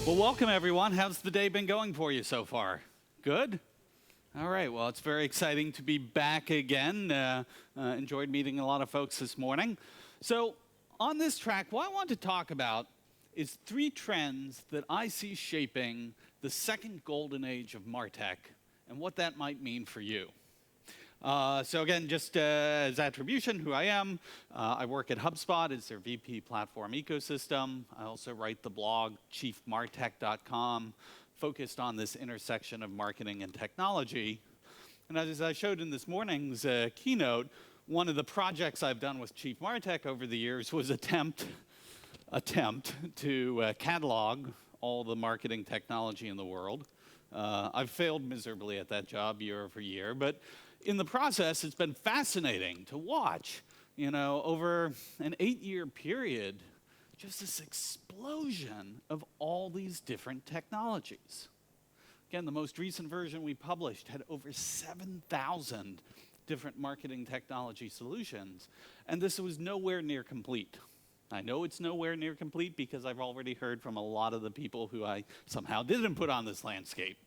Well, welcome everyone. How's the day been going for you so far? Good? All right, well, it's very exciting to be back again. Enjoyed meeting a lot of folks this morning. So on this track, what I want to talk about is 3 trends that I see shaping the second golden age of Martech and what that might mean for you. So again, just as attribution, who I am, I work at HubSpot as their VP Platform Ecosystem. I also write the blog chiefmartech.com, focused on this intersection of marketing and technology. And as I showed in this morning's keynote, one of the projects I've done with Chief Martech over the years was attempt to catalog all the marketing technology in the world. I've failed miserably at that job year over year, but in the process, it's been fascinating to watch, over an 8-year period, just this explosion of all these different technologies. Again, the most recent version we published had over 7,000 different marketing technology solutions, and this was nowhere near complete. I know it's nowhere near complete because I've already heard from a lot of the people who I somehow didn't put on this landscape.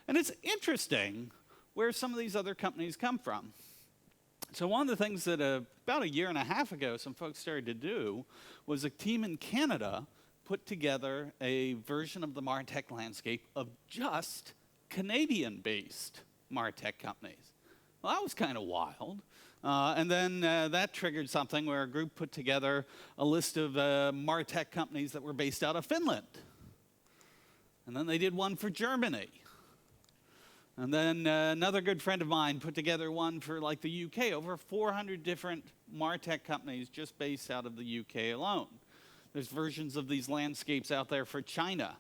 And it's interesting where some of these other companies come from. So one of the things that about 1.5 years ago some folks started to do was a team in Canada put together a version of the Martech landscape of just Canadian-based Martech companies. Well, that was kind of wild. And then that triggered something where a group put together a list of Martech companies that were based out of Finland. And then they did one for Germany. And then another good friend of mine put together one for like the UK, over 400 different MarTech companies just based out of the UK alone. There's versions of these landscapes out there for China.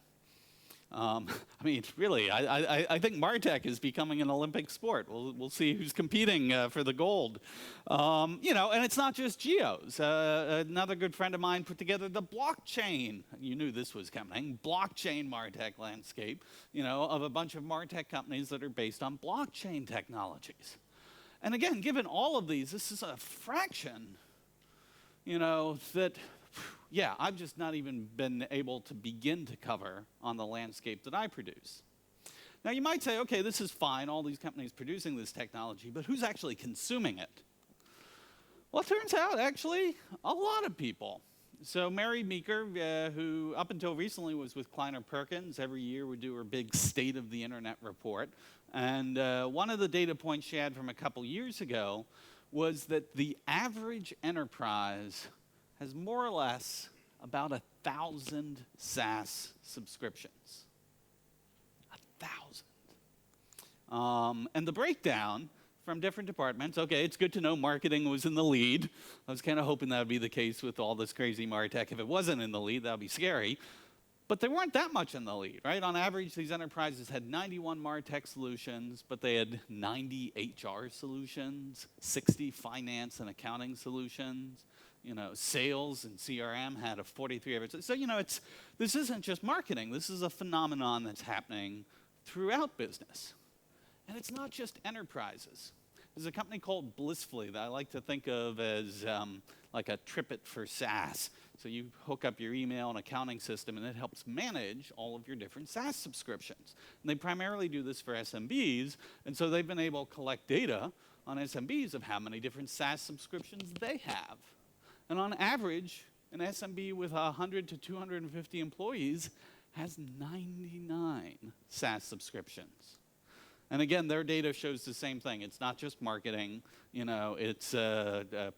I mean, really, I think MarTech is becoming an Olympic sport. We'll see who's competing for the gold. And it's not just geos. Another good friend of mine put together the blockchain. You knew this was coming. Blockchain MarTech landscape, of a bunch of MarTech companies that are based on blockchain technologies. And again, given all of these, this is a fraction, that I've just not even been able to begin to cover on the landscape that I produce. Now, you might say, okay, this is fine, all these companies producing this technology, but who's actually consuming it? Well, it turns out, actually, a lot of people. So Mary Meeker, who up until recently was with Kleiner Perkins, every year would do her big State of the Internet report. And one of the data points she had from a couple years ago was that the average enterprise has more or less about 1,000 SaaS subscriptions. 1,000. And the breakdown from different departments, okay, it's good to know marketing was in the lead. I was kind of hoping that would be the case with all this crazy MarTech. If it wasn't in the lead, that would be scary. But they weren't that much in the lead, right? On average, these enterprises had 91 MarTech solutions, but they had 90 HR solutions, 60 finance and accounting solutions. Sales and CRM had a 43 average. So, this isn't just marketing. This is a phenomenon that's happening throughout business. And it's not just enterprises. There's a company called Blissfully that I like to think of as like a TripIt for SaaS. So you hook up your email and accounting system, and it helps manage all of your different SaaS subscriptions. And they primarily do this for SMBs, and so they've been able to collect data on SMBs of how many different SaaS subscriptions they have. And on average, an SMB with 100 to 250 employees has 99 SaaS subscriptions. And again, their data shows the same thing. It's not just marketing, it's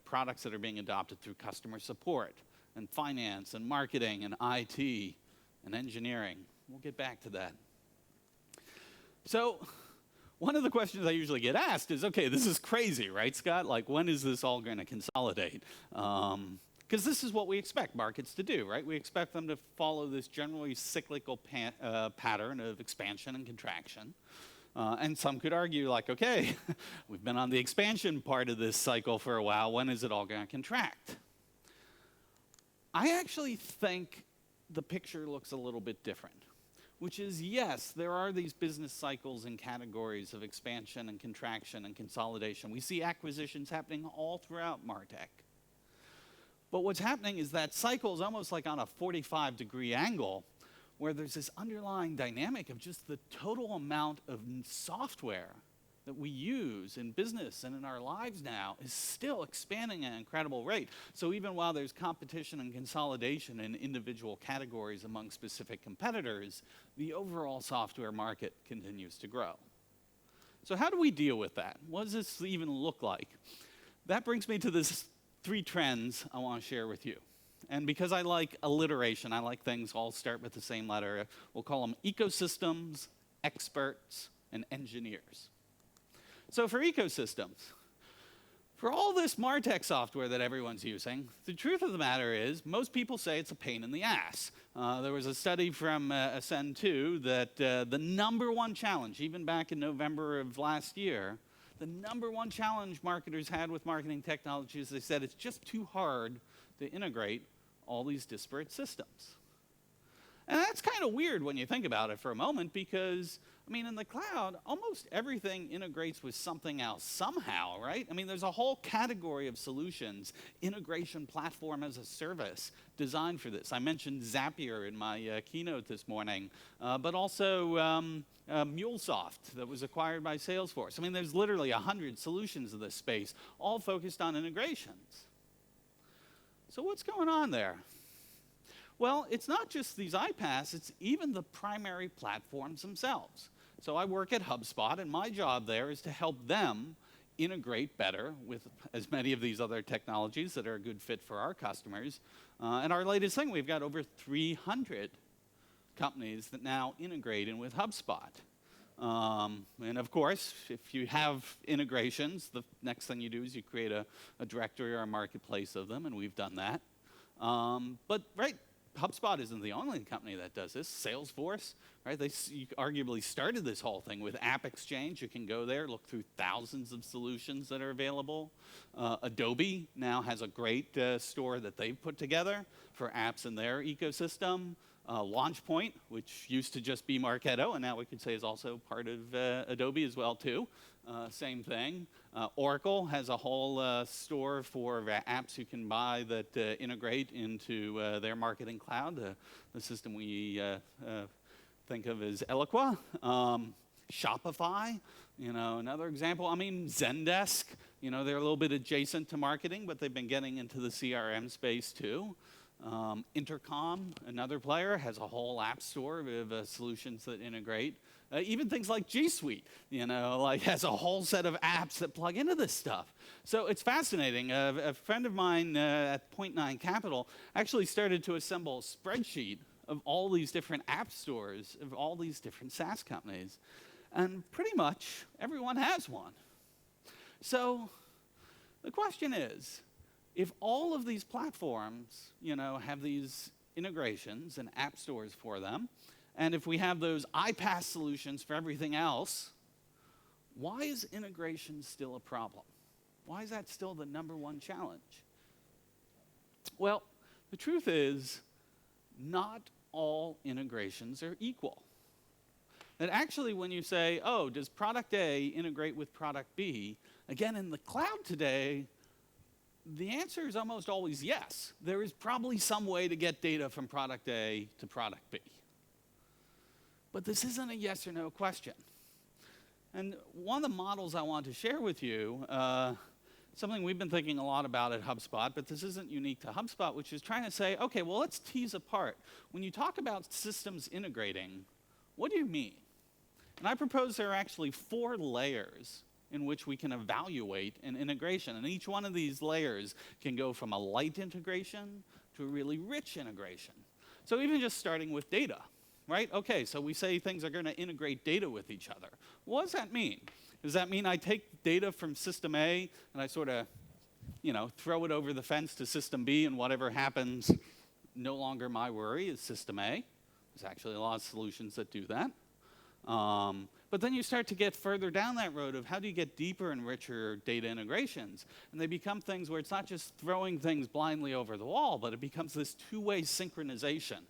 products that are being adopted through customer support and finance and marketing and IT and engineering. We'll get back to that. So one of the questions I usually get asked is, okay, this is crazy, right, Scott? Like, when is this all going to consolidate? Because this is what we expect markets to do, right? We expect them to follow this generally cyclical pattern of expansion and contraction. And some could argue, like, okay, we've been on the expansion part of this cycle for a while. When is it all going to contract? I actually think the picture looks a little bit different, which is, yes, there are these business cycles and categories of expansion and contraction and consolidation. We see acquisitions happening all throughout MarTech. But what's happening is that cycle is almost like on a 45-degree angle, where there's this underlying dynamic of just the total amount of software that we use in business and in our lives now is still expanding at an incredible rate. So even while there's competition and consolidation in individual categories among specific competitors, the overall software market continues to grow. So how do we deal with that? What does this even look like? That brings me to this 3 trends I want to share with you. And because I like alliteration, I like things all start with the same letter, we'll call them ecosystems, experts, and engineers. So for ecosystems, for all this Martech software that everyone's using, the truth of the matter is most people say it's a pain in the ass. There was a study from Ascend 2 that the #1 challenge, even back in November of last year, the #1 challenge marketers had with marketing technologies, they said it's just too hard to integrate all these disparate systems. And that's kind of weird when you think about it for a moment because, I mean, in the cloud, almost everything integrates with something else somehow, right? I mean, there's a whole category of solutions, integration platform as a service, designed for this. I mentioned Zapier in my keynote this morning, but also MuleSoft that was acquired by Salesforce. I mean, there's literally 100 solutions in this space, all focused on integrations. So what's going on there? Well, it's not just these iPaaS, it's even the primary platforms themselves. So I work at HubSpot, and my job there is to help them integrate better with as many of these other technologies that are a good fit for our customers. And our latest thing, we've got over 300 companies that now integrate in with HubSpot. And of course, if you have integrations, the next thing you do is you create a directory or a marketplace of them, and we've done that. But HubSpot isn't the only company that does this. Salesforce, right? They arguably started this whole thing with App Exchange. You can go there, look through thousands of solutions that are available. Adobe now has a great store that they've put together for apps in their ecosystem. LaunchPoint, which used to just be Marketo, and now we could say is also part of Adobe as well too. Same thing. Oracle has a whole store for apps you can buy that integrate into their marketing cloud, the system we think of as Eloqua. Shopify, another example. I mean, Zendesk, they're a little bit adjacent to marketing, but they've been getting into the CRM space too. Intercom, another player, has a whole app store of solutions that integrate. Even things like G Suite, has a whole set of apps that plug into this stuff. So it's fascinating. A friend of mine at Point 9 Capital actually started to assemble a spreadsheet of all these different app stores of all these different SaaS companies. And pretty much everyone has one. So the question is, if all of these platforms, have these integrations and app stores for them, and if we have those iPaaS solutions for everything else, why is integration still a problem? Why is that still the #1 challenge? Well, the truth is, not all integrations are equal. And actually, when you say, oh, does product A integrate with product B? Again, in the cloud today, the answer is almost always yes. There is probably some way to get data from product A to product B. But this isn't a yes or no question. And one of the models I want to share with you, something we've been thinking a lot about at HubSpot, but this isn't unique to HubSpot, which is trying to say, okay, well, let's tease apart. When you talk about systems integrating, what do you mean? And I propose there are actually 4 layers in which we can evaluate an integration. And each one of these layers can go from a light integration to a really rich integration. So even just starting with data, right? Okay, so we say things are going to integrate data with each other. What does that mean? Does that mean I take data from system A and I sort of, throw it over the fence to system B, and whatever happens, no longer my worry, is system A? There's actually a lot of solutions that do that. But then you start to get further down that road of how do you get deeper and richer data integrations? And they become things where it's not just throwing things blindly over the wall, but it becomes this two-way synchronization.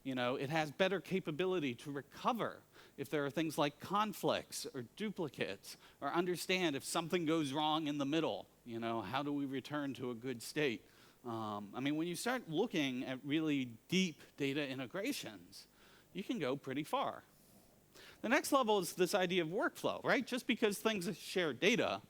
It has better capability to recover if there are things like conflicts or duplicates, or understand if something goes wrong in the middle, how do we return to a good state? When you start looking at really deep data integrations, you can go pretty far. The next level is this idea of workflow, right? Just because things share data,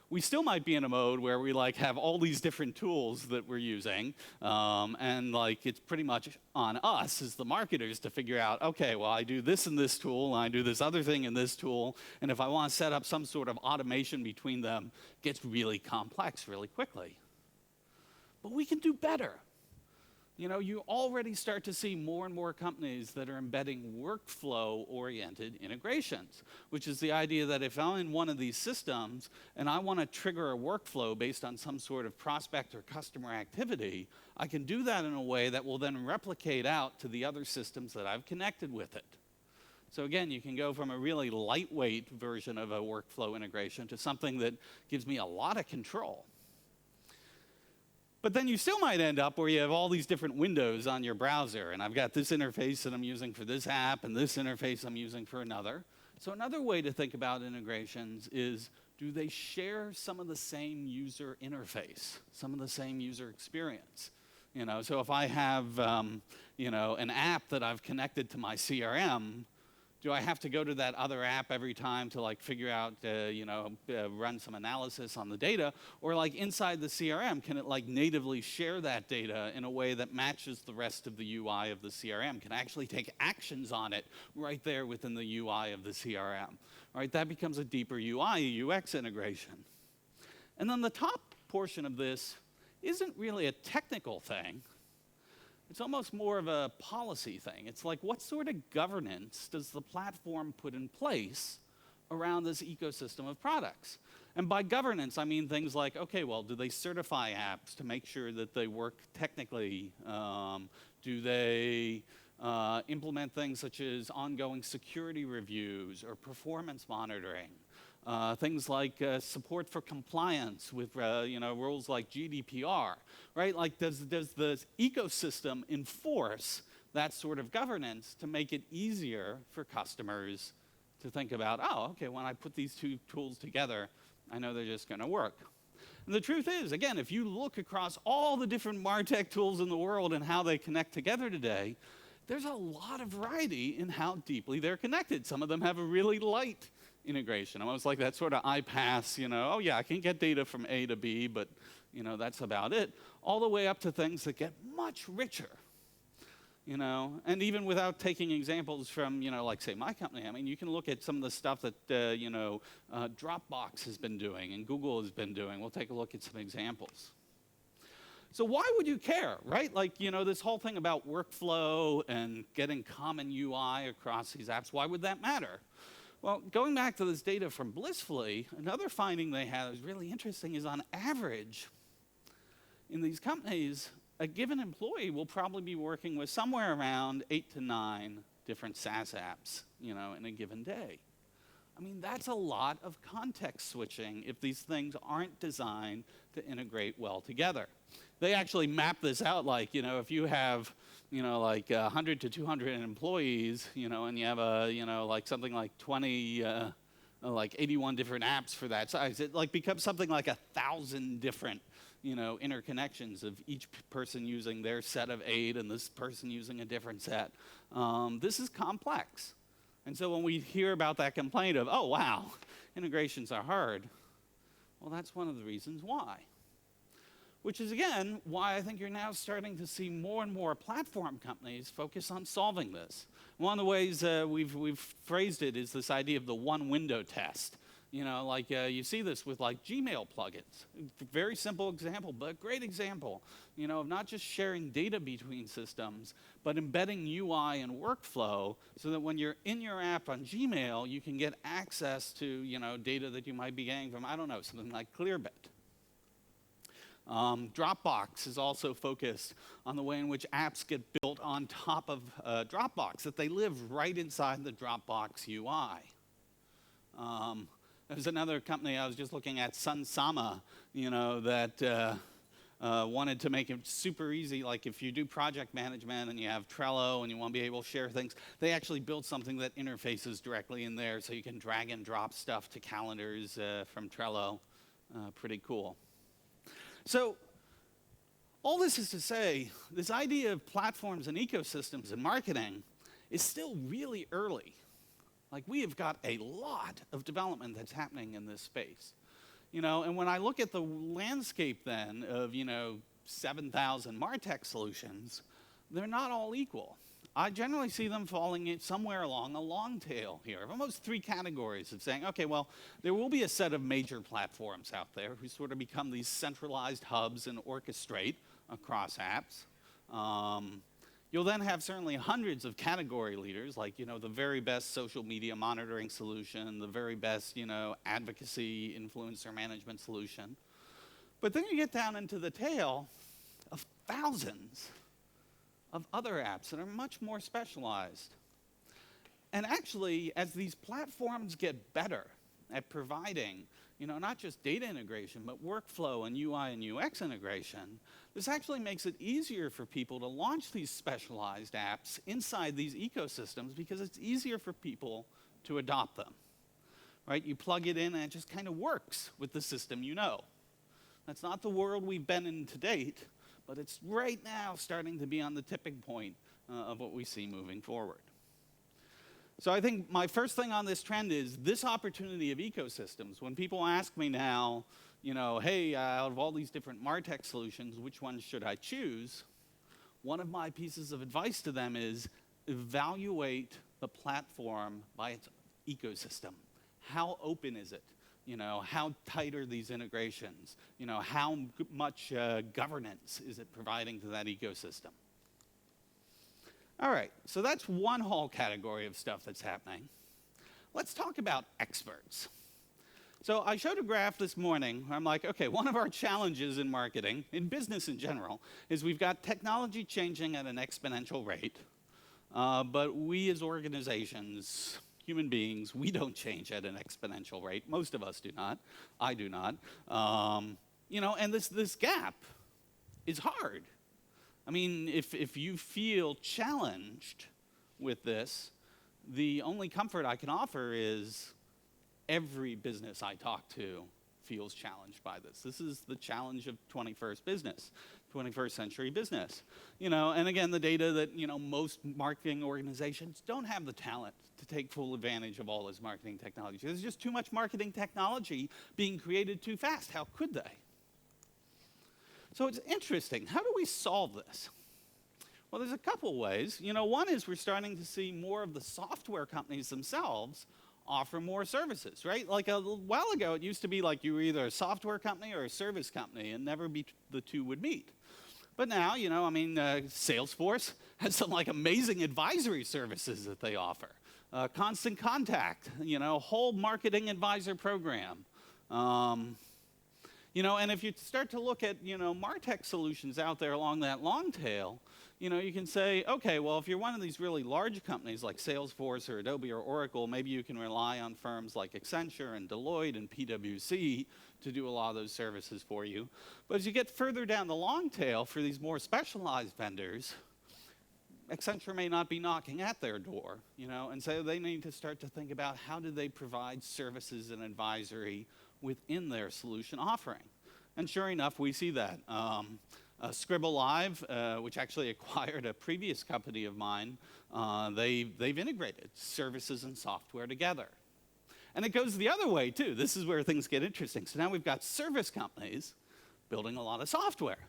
we still might be in a mode where we have all these different tools that we're using, and it's pretty much on us as the marketers to figure out, okay, well, I do this in this tool, and I do this other thing in this tool, and if I want to set up some sort of automation between them, it gets really complex really quickly. But we can do better. You already start to see more and more companies that are embedding workflow-oriented integrations, which is the idea that if I'm in one of these systems and I want to trigger a workflow based on some sort of prospect or customer activity, I can do that in a way that will then replicate out to the other systems that I've connected with it. So again, you can go from a really lightweight version of a workflow integration to something that gives me a lot of control. But then you still might end up where you have all these different windows on your browser, and I've got this interface that I'm using for this app, and this interface I'm using for another. So another way to think about integrations is, do they share some of the same user interface, some of the same user experience? So if I have an app that I've connected to my CRM, do I have to go to that other app every time to figure out, run some analysis on the data? Or inside the CRM, can it natively share that data in a way that matches the rest of the UI of the CRM? Can I actually take actions on it right there within the UI of the CRM? Right, that becomes a deeper UI, UX integration. And then the top portion of this isn't really a technical thing. It's almost more of a policy thing. It's what sort of governance does the platform put in place around this ecosystem of products? And by governance, I mean things like, okay, well, do they certify apps to make sure that they work technically? Do they implement things such as ongoing security reviews or performance monitoring? Things like support for compliance with rules like GDPR, right? Does the ecosystem enforce that sort of governance to make it easier for customers to think about, oh, okay, when I put these two tools together, I know they're just going to work. And the truth is, again, if you look across all the different Martech tools in the world and how they connect together today, there's a lot of variety in how deeply they're connected. Some of them have a really light integration, almost like that sort of iPaaS, oh yeah, I can get data from A to B, but that's about it, all the way up to things that get much richer, and even without taking examples from, say my company, I mean, you can look at some of the stuff that, Dropbox has been doing and Google has been doing. We'll take a look at some examples. So why would you care, right? This whole thing about workflow and getting common UI across these apps, why would that matter? Well, going back to this data from Blissfully, another finding they had is really interesting is on average, in these companies, a given employee will probably be working with somewhere around 8 to 9 different SaaS apps, in a given day. I mean, that's a lot of context switching if these things aren't designed to integrate well together. They actually map this out if you have 100 to 200 employees, and you have something like 20, 81 different apps for that size, it becomes something like 1,000 different, interconnections of each person using their set of 8 and this person using a different set. This is complex. And so when we hear about that complaint of, oh, wow, integrations are hard, well, that's one of the reasons why. Which is, again, why I think you're now starting to see more and more platform companies focus on solving this. One of the ways we've phrased it is this idea of the one window test. You see this with Gmail plugins. Very simple example, but a great example, of not just sharing data between systems, but embedding UI and workflow so that when you're in your app on Gmail, you can get access to, data that you might be getting from, I don't know, something like Clearbit. Dropbox is also focused on the way in which apps get built on top of Dropbox, that they live right inside the Dropbox UI. There's another company I was just looking at, Sunsama, that wanted to make it super easy. If you do project management and you have Trello and you want to be able to share things, they actually built something that interfaces directly in there so you can drag and drop stuff to calendars from Trello. Pretty cool. So All this is to say, this idea of platforms and ecosystems in marketing is still really early. Like, we have got a lot of development that's happening in this space. And when I look at the landscape then of, 7,000 Martech solutions, they're not all equal. I generally see them falling somewhere along a long tail here of almost three categories of saying, okay, well, there will be a set of major platforms out there who sort of become these centralized hubs and orchestrate across apps. You'll then have certainly hundreds of category leaders, like, the very best social media monitoring solution, the very best, advocacy, influencer management solution. But then you get down into the tail of thousands of other apps that are much more specialized. And actually, as these platforms get better at providing, not just data integration, but workflow and UI and UX integration, this actually makes it easier for people to launch these specialized apps inside these ecosystems because it's easier for people to adopt them, right? You plug it in and it just kind of works with the system you know. That's not the world we've been in to date, but it's right now starting to be on the tipping point of what we see moving forward. So I think my first thing on this trend is this opportunity of ecosystems. When people ask me now, hey, out of all these different Martech solutions, which one should I choose? One of my pieces of advice to them is evaluate the platform by its ecosystem. How open is it? How tight are these integrations? How much governance is it providing to that ecosystem? All right, so that's one whole category of stuff that's happening. Let's talk about experts. So I showed a graph this morning where I'm like, okay, one of our challenges in marketing, in business in general, is we've got technology changing at an exponential rate, but we as organizations, human beings, we don't change at an exponential rate. Most of us do not. I do not. And this gap is hard. I mean, if you feel challenged with this, the only comfort I can offer is every business I talk to feels challenged by this. This is the challenge of 21st century business. And again, the data that, most marketing organizations don't have the talent to take full advantage of all this marketing technology. There's just too much marketing technology being created too fast. How could they? So it's interesting. How do we solve this? Well, there's a couple ways. One is we're starting to see more of the software companies themselves offer more services, right? Like a while ago, it used to be like you were either a software company or a service company, and never the two would meet. But now, Salesforce has some like amazing advisory services that they offer. Constant Contact, whole marketing advisor program. And if you start to look at, Martech solutions out there along that long tail, you can say, okay, well, if you're one of these really large companies like Salesforce or Adobe or Oracle, maybe you can rely on firms like Accenture and Deloitte and PwC to do a lot of those services for you. But as you get further down the long tail for these more specialized vendors, Accenture may not be knocking at their door, and so they need to start to think about how do they provide services and advisory within their solution offering. And sure enough, we see that. Scribble Live, which actually acquired a previous company of mine, they've integrated services and software together. And it goes the other way, too. This is where things get interesting. So now we've got service companies building a lot of software.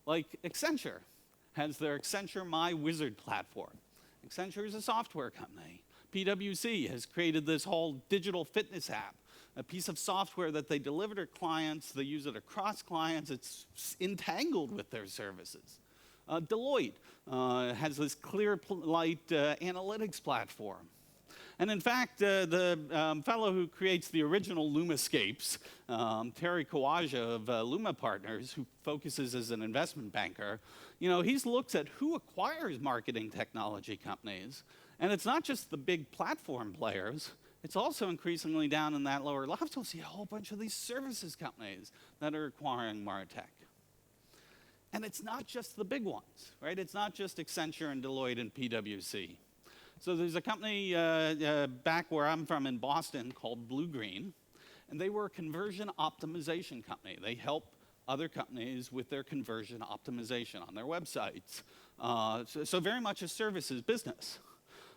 Like Accenture has their Accenture My Wizard platform. Accenture is a software company. PwC has created this whole digital fitness app, a piece of software that they deliver to clients. They use it across clients. It's entangled with their services. Deloitte has this Clearlight analytics platform. And in fact, the fellow who creates the original Lumascapes, Terry Kawaja of Luma Partners, who focuses as an investment banker, he's looked at who acquires marketing technology companies. And it's not just the big platform players. It's also increasingly down in that lower left. You'll see a whole bunch of these services companies that are acquiring Martech. And it's not just the big ones, right? It's not just Accenture and Deloitte and PwC. So there's a company back where I'm from in Boston called Blue Green, and they were a conversion optimization company. They help other companies with their conversion optimization on their websites. So very much a services business.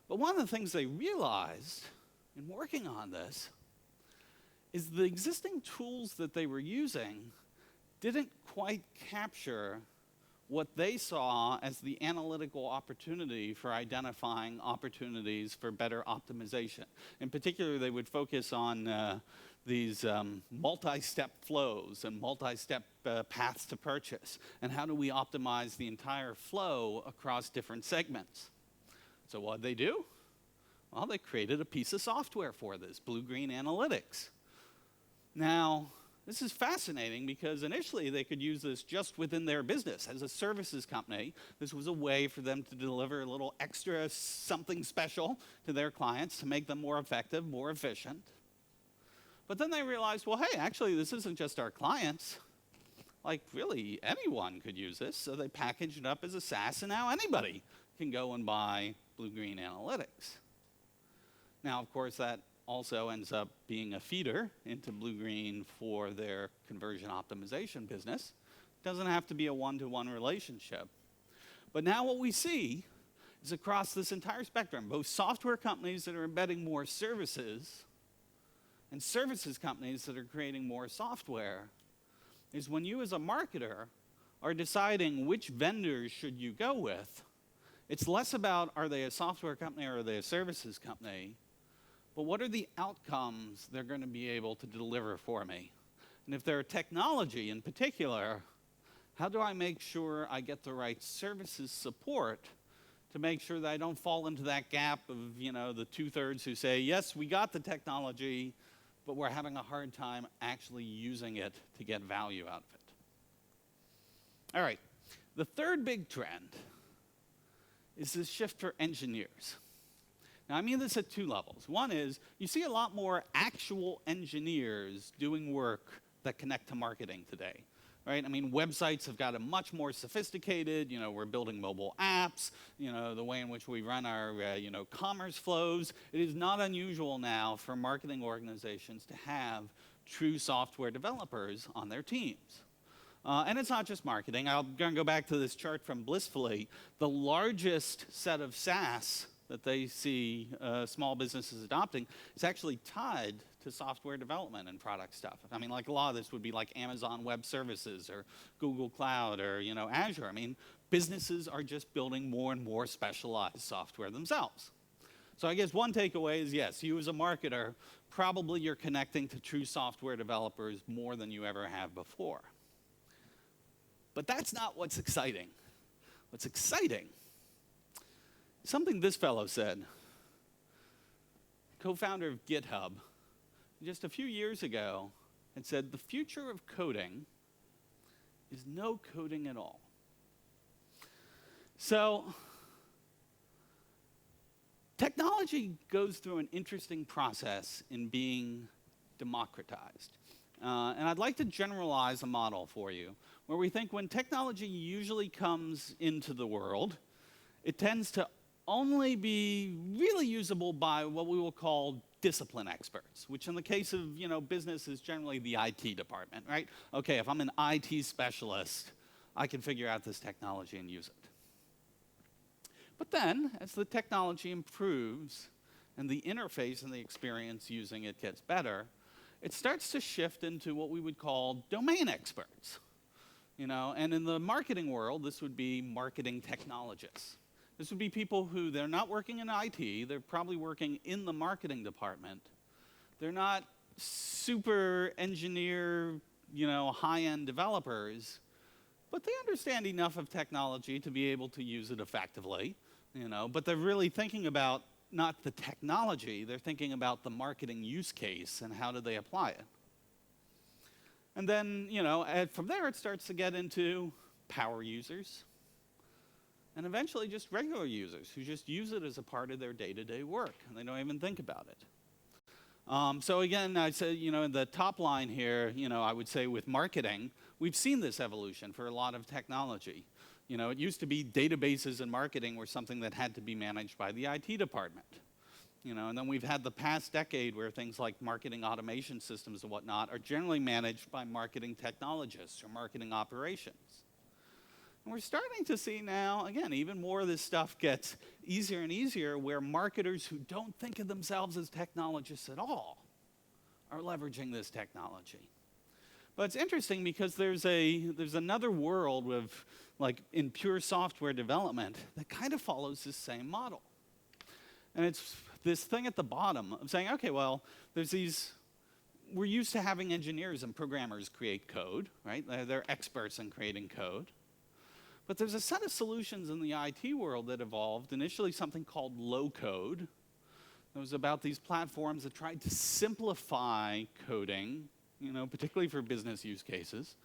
But one of the things they realized in working on this is the existing tools that they were using didn't quite capture what they saw as the analytical opportunity for identifying opportunities for better optimization. In particular, they would focus on these multi-step flows and multi-step paths to purchase, and how do we optimize the entire flow across different segments. So what did they do? Well, they created a piece of software for this, Blue-Green Analytics. Now, this is fascinating because initially they could use this just within their business. As a services company, this was a way for them to deliver a little extra something special to their clients to make them more effective, more efficient. But then they realized, well, hey, actually, this isn't just our clients. Like, really, anyone could use this. So they packaged it up as a SaaS, and now anybody can go and buy Blue-Green Analytics. Now, of course, that also ends up being a feeder into Blue-Green for their conversion optimization business. Doesn't have to be a one-to-one relationship. But now what we see is across this entire spectrum, both software companies that are embedding more services and services companies that are creating more software, is when you as a marketer are deciding which vendors should you go with, it's less about are they a software company or are they a services company, but what are the outcomes they're going to be able to deliver for me? And if they're technology in particular, how do I make sure I get the right services support to make sure that I don't fall into that gap of, the 2/3 who say, yes, we got the technology, but we're having a hard time actually using it to get value out of it. All right, the third big trend is this shift for engineers. Now, I mean this at two levels. One is you see a lot more actual engineers doing work that connect to marketing today, right? I mean, websites have gotten much more sophisticated. We're building mobile apps, the way in which we run our, commerce flows. It is not unusual now for marketing organizations to have true software developers on their teams. And it's not just marketing. I'm going to go back to this chart from Blissfully. The largest set of SaaS that they see small businesses adopting is actually tied to software development and product stuff. I mean, like a lot of this would be like Amazon Web Services or Google Cloud or, Azure. I mean, businesses are just building more and more specialized software themselves. So I guess one takeaway is, yes, you as a marketer, probably you're connecting to true software developers more than you ever have before. But that's not what's exciting. What's exciting, something this fellow said, co-founder of GitHub, just a few years ago, had said the future of coding is no coding at all. So technology goes through an interesting process in being democratized. And I'd like to generalize a model for you, where we think when technology usually comes into the world, it tends to only be really usable by what we will call discipline experts, which in the case of business is generally the IT department, right? Okay, if I'm an IT specialist, I can figure out this technology and use it. But then, as the technology improves and the interface and the experience using it gets better, it starts to shift into what we would call domain experts. And in the marketing world, this would be marketing technologists. This would be people who, they're not working in IT, they're probably working in the marketing department. They're not super engineer, high-end developers, but they understand enough of technology to be able to use it effectively, but they're really thinking about not the technology, they're thinking about the marketing use case and how do they apply it. And then, from there it starts to get into power users, and eventually just regular users who just use it as a part of their day-to-day work, and they don't even think about it. So again, I said, in the top line here, I would say with marketing, we've seen this evolution for a lot of technology. It used to be databases and marketing were something that had to be managed by the IT department. And then we've had the past decade where things like marketing automation systems and whatnot are generally managed by marketing technologists or marketing operations. And we're starting to see now, again, even more of this stuff gets easier and easier where marketers who don't think of themselves as technologists at all are leveraging this technology. But it's interesting because there's another world with, like, in pure software development that kind of follows this same model. And it's this thing at the bottom of saying, okay, well, we're used to having engineers and programmers create code, right? They're experts in creating code. But there's a set of solutions in the IT world that evolved, initially something called low code. It was about these platforms that tried to simplify coding, particularly for business use cases.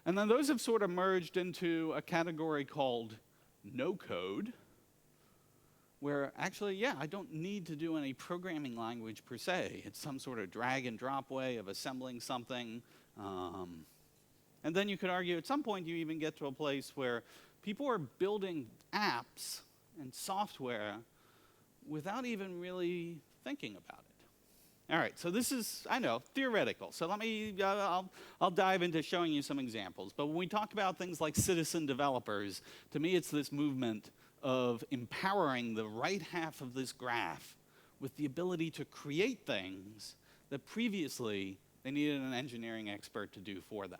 And then those have sort of merged into a category called no code, where actually, I don't need to do any programming language per se. It's some sort of drag and drop way of assembling something. And then you could argue at some point you even get to a place where people are building apps and software without even really thinking about it. All right, so this is, I know, theoretical. So I'll dive into showing you some examples. But when we talk about things like citizen developers, to me it's this movement of empowering the right half of this graph with the ability to create things that previously they needed an engineering expert to do for them.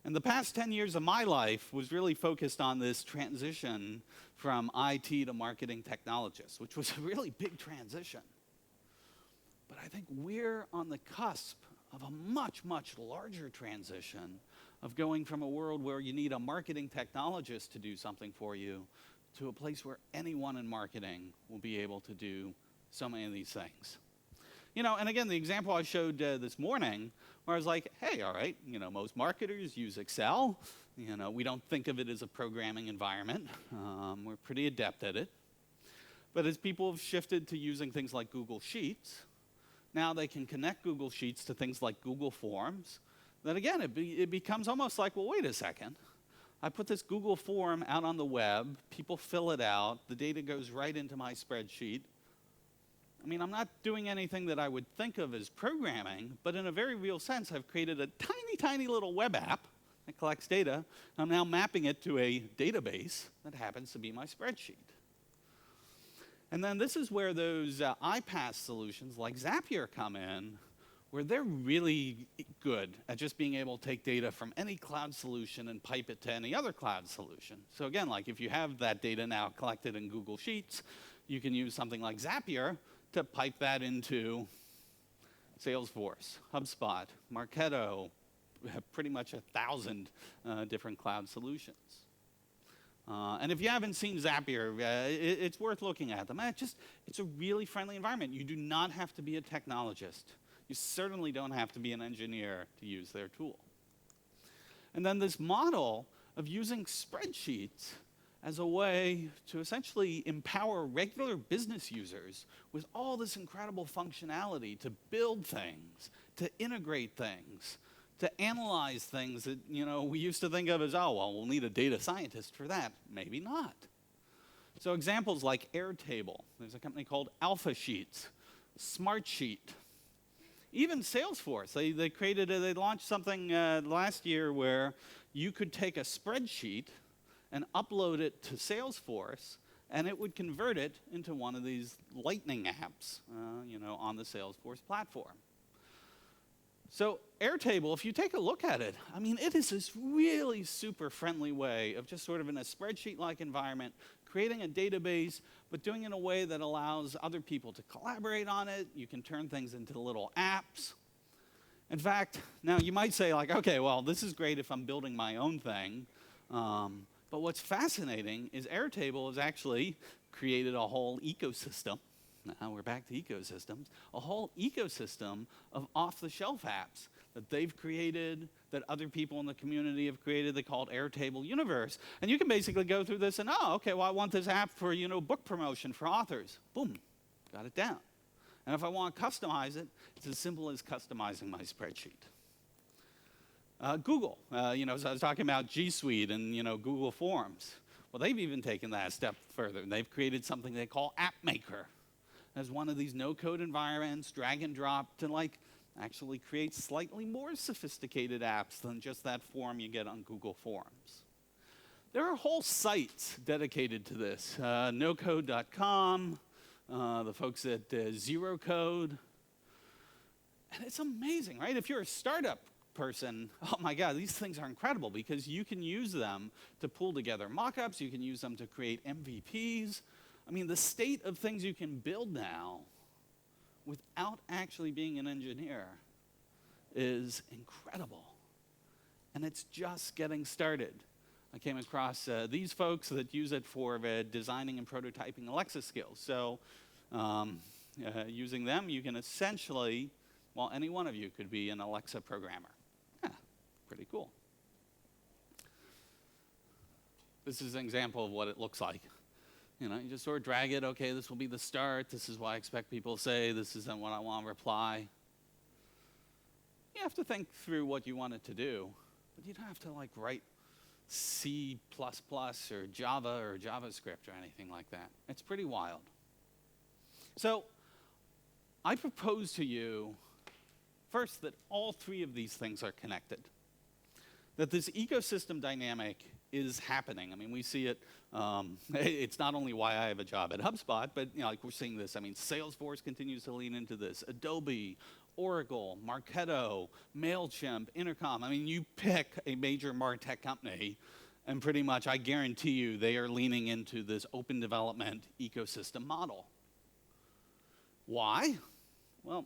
And the past 10 years of my life was really focused on this transition from IT to marketing technologists, which was a really big transition. But I think we're on the cusp of a much, much larger transition of going from a world where you need a marketing technologist to do something for you to a place where anyone in marketing will be able to do so many of these things. And again, the example I showed this morning, where I was like, hey, all right, most marketers use Excel. We don't think of it as a programming environment. We're pretty adept at it. But as people have shifted to using things like Google Sheets, now they can connect Google Sheets to things like Google Forms. Then again, it becomes almost like, well, wait a second. I put this Google form out on the web. People fill it out. The data goes right into my spreadsheet. I'm not doing anything that I would think of as programming, but in a very real sense, I've created a tiny, tiny little web app that collects data. I'm now mapping it to a database that happens to be my spreadsheet. And then this is where those iPaaS solutions like Zapier come in, where they're really good at just being able to take data from any cloud solution and pipe it to any other cloud solution. So again, like if you have that data now collected in Google Sheets, you can use something like Zapier to pipe that into Salesforce, HubSpot, Marketo, pretty much 1,000 different cloud solutions. And if you haven't seen Zapier, it's worth looking at them. It's a really friendly environment. You do not have to be a technologist. You certainly don't have to be an engineer to use their tool. And then this model of using spreadsheets as a way to essentially empower regular business users with all this incredible functionality to build things, to integrate things, to analyze things that, we used to think of as, oh, well, we'll need a data scientist for that. Maybe not. So examples like Airtable. There's a company called Alpha Sheets, Smartsheet. Even Salesforce, they launched something last year where you could take a spreadsheet and upload it to Salesforce, and it would convert it into one of these lightning apps, on the Salesforce platform. So Airtable, if you take a look at it, it is this really super friendly way of just sort of in a spreadsheet-like environment, creating a database, but doing it in a way that allows other people to collaborate on it. You can turn things into little apps. In fact, now you might say, like, okay, well, this is great if I'm building my own thing. But what's fascinating is Airtable has actually created a whole ecosystem. Now we're back to ecosystems. A whole ecosystem of off-the-shelf apps that they've created, that other people in the community have created. They call it Airtable Universe. And you can basically go through this and, okay, well, I want this app for, book promotion for authors. Boom, got it down. And if I want to customize it, it's as simple as customizing my spreadsheet. Google, so I was talking about G Suite and, Google Forms. Well, they've even taken that a step further. And they've created something they call App Maker. as one of these no-code environments, drag and drop to like actually create slightly more sophisticated apps than just that form you get on Google Forms. There are whole sites dedicated to this. NoCode.com, the folks at Zero Code. And it's amazing, right? If you're a startup person, oh my God, these things are incredible because you can use them to pull together mockups, you can use them to create MVPs. I mean, the state of things you can build now without actually being an engineer is incredible. And it's just getting started. I came across these folks that use it for designing and prototyping Alexa skills. So using them, you can essentially, well, any one of you could be an Alexa programmer. Yeah, pretty cool. This is an example of what it looks like. You know, you just sort of drag it, okay, this will be the start, this is what I expect people to say, this isn't what I want to reply. You have to think through what you want it to do, but you don't have to like write C++ or Java or JavaScript or anything like that. It's pretty wild. So I propose to you, first, that all three of these things are connected. That this ecosystem dynamic is happening. I mean, we see it. It's not only why I have a job at HubSpot, but you know, like we're seeing this. I mean, Salesforce continues to lean into this. Adobe, Oracle, Marketo, MailChimp, Intercom. I mean, you pick a major Martech company, and pretty much, I guarantee you, they are leaning into this open development ecosystem model. Why? Well,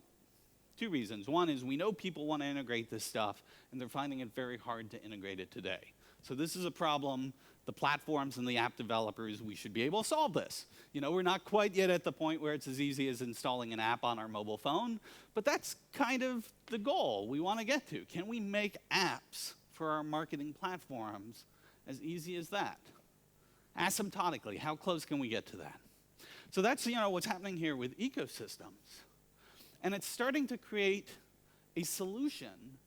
two reasons. One is we know people want to integrate this stuff, and they're finding it very hard to integrate it today. So this is a problem. The platforms and the app developers, we should be able to solve this. You know, we're not quite yet at the point where it's as easy as installing an app on our mobile phone, but that's kind of the goal we want to get to. Can we make apps for our marketing platforms as easy as that? Asymptotically, how close can we get to that? So that's, you know, what's happening here with ecosystems. And it's starting to create a solution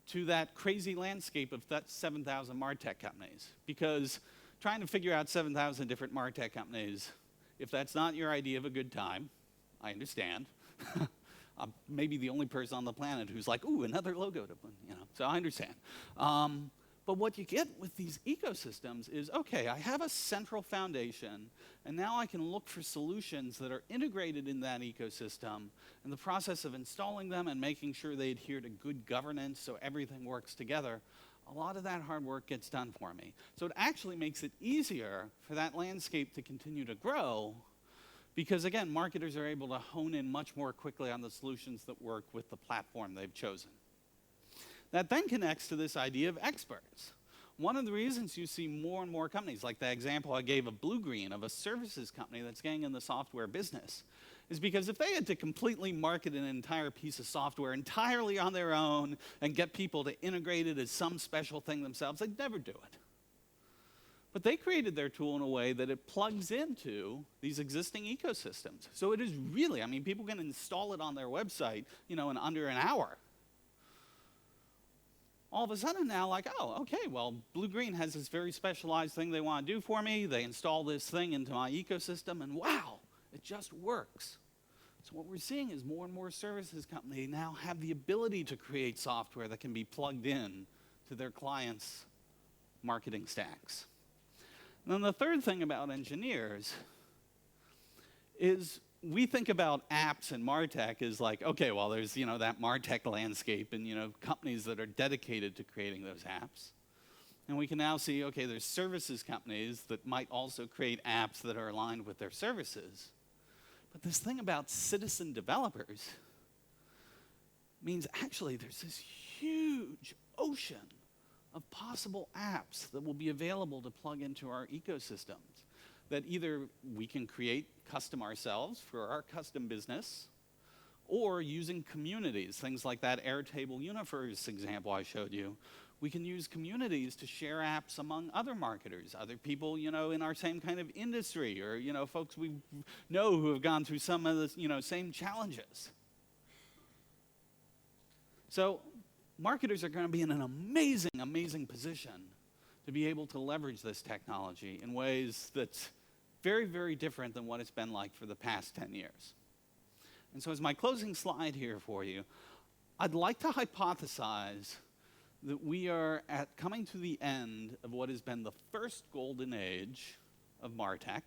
to that crazy landscape of that 7,000 Martech companies. Because trying to figure out 7,000 different Martech companies, if that's not your idea of a good time, I understand. I'm maybe the only person on the planet who's like, ooh, another logo to put, you know, so I understand. But what you get with these ecosystems is, okay, I have a central foundation, and now I can look for solutions that are integrated in that ecosystem. In the process of installing them and making sure they adhere to good governance so everything works together, a lot of that hard work gets done for me. So it actually makes it easier for that landscape to continue to grow because, again, marketers are able to hone in much more quickly on the solutions that work with the platform they've chosen. That then connects to this idea of experts. One of the reasons you see more and more companies, like the example I gave of Blue Green, of a services company that's getting in the software business, is because if they had to completely market an entire piece of software entirely on their own and get people to integrate it as some special thing themselves, they'd never do it. But they created their tool in a way that it plugs into these existing ecosystems. So it is really, I mean, people can install it on their website, you know, in under an hour. All of a sudden now, like, oh, okay, well, Blue Green has this very specialized thing they want to do for me. They install this thing into my ecosystem, and wow, it just works. So what we're seeing is more and more services companies now have the ability to create software that can be plugged in to their clients' marketing stacks. And then the third thing about engineers is we think about apps and Martech as like, okay, well, there's, you know, that Martech landscape and, you know, companies that are dedicated to creating those apps. And we can now see, okay, there's services companies that might also create apps that are aligned with their services. But this thing about citizen developers means actually there's this huge ocean of possible apps that will be available to plug into our ecosystems that either we can create custom ourselves for our custom business, or using communities, things like that Airtable Universe example I showed you. We can use communities to share apps among other marketers, other people, you know, in our same kind of industry, or, you know, folks we know who have gone through some of the, you know, same challenges. So marketers are going to be in an amazing, amazing position to be able to leverage this technology in ways that's very, very different than what it's been like for the past 10 years. And so as my closing slide here for you, I'd like to hypothesize that we are coming to the end of what has been the first golden age of Martech.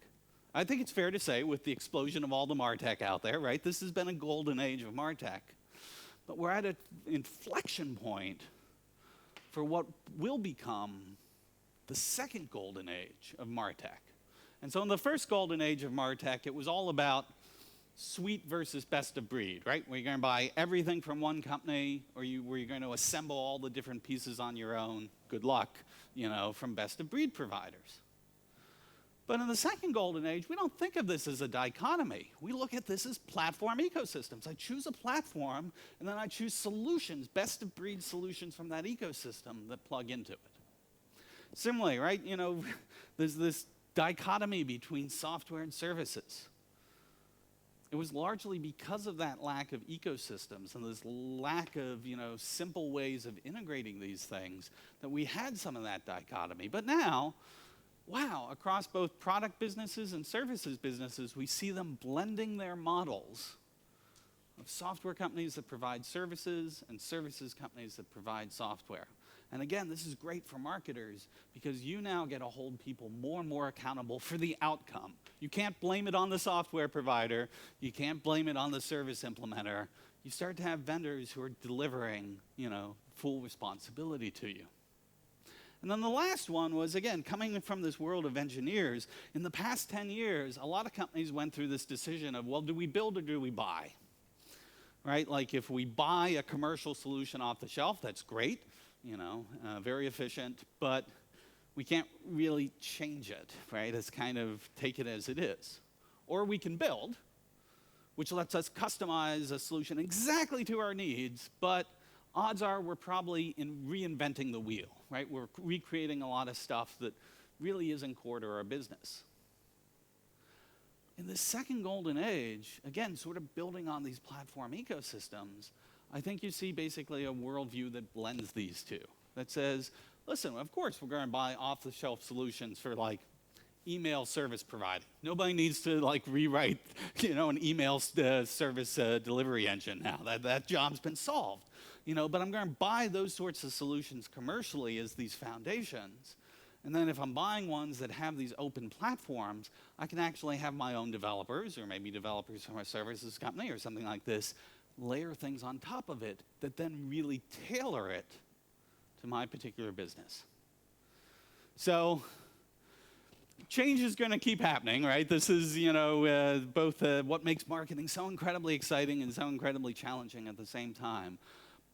I think it's fair to say, with the explosion of all the Martech out there, right? This has been a golden age of Martech. But we're at an inflection point for what will become the second golden age of Martech. And so in the first golden age of Martech, it was all about suite versus best of breed, right? Were you going to buy everything from one company, or were you going to assemble all the different pieces on your own? Good luck, from best of breed providers. But in the second golden age, we don't think of this as a dichotomy. We look at this as platform ecosystems. I choose a platform, and then I choose solutions, best of breed solutions from that ecosystem that plug into it. Similarly, right, there's this dichotomy between software and services. It was largely because of that lack of ecosystems and this lack of, simple ways of integrating these things that we had some of that dichotomy. But now, wow, across both product businesses and services businesses, we see them blending their models of software companies that provide services and services companies that provide software. And again, this is great for marketers because you now get to hold people more and more accountable for the outcome. You can't blame it on the software provider. You can't blame it on the service implementer. You start to have vendors who are delivering, full responsibility to you. And then the last one was, again, coming from this world of engineers, in the past 10 years, a lot of companies went through this decision of, well, do we build or do we buy? Right? Like if we buy a commercial solution off the shelf, that's great, very efficient, but we can't really change it, right? It's kind of take it as it is. Or we can build, which lets us customize a solution exactly to our needs, but odds are we're probably reinventing the wheel, right? We're recreating a lot of stuff that really isn't core to our business. In this second golden age, again, sort of building on these platform ecosystems, I think you see basically a worldview that blends these two. That says, listen, of course we're going to buy off-the-shelf solutions for email service providing. Nobody needs to rewrite, an email service delivery engine now. That job's been solved. But I'm going to buy those sorts of solutions commercially as these foundations. And then if I'm buying ones that have these open platforms, I can actually have my own developers, or maybe developers from a services company or something like this, layer things on top of it that then really tailor it to my particular business. So change is going to keep happening, right? This is, both what makes marketing so incredibly exciting and so incredibly challenging at the same time.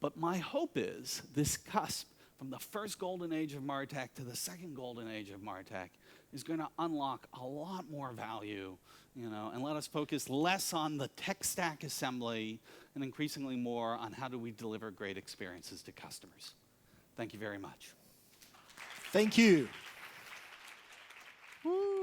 But my hope is this cusp from the first golden age of Martech to the second golden age of Martech is going to unlock a lot more value, and let us focus less on the tech stack assembly and increasingly more on how do we deliver great experiences to customers. Thank you very much. Thank you. Woo.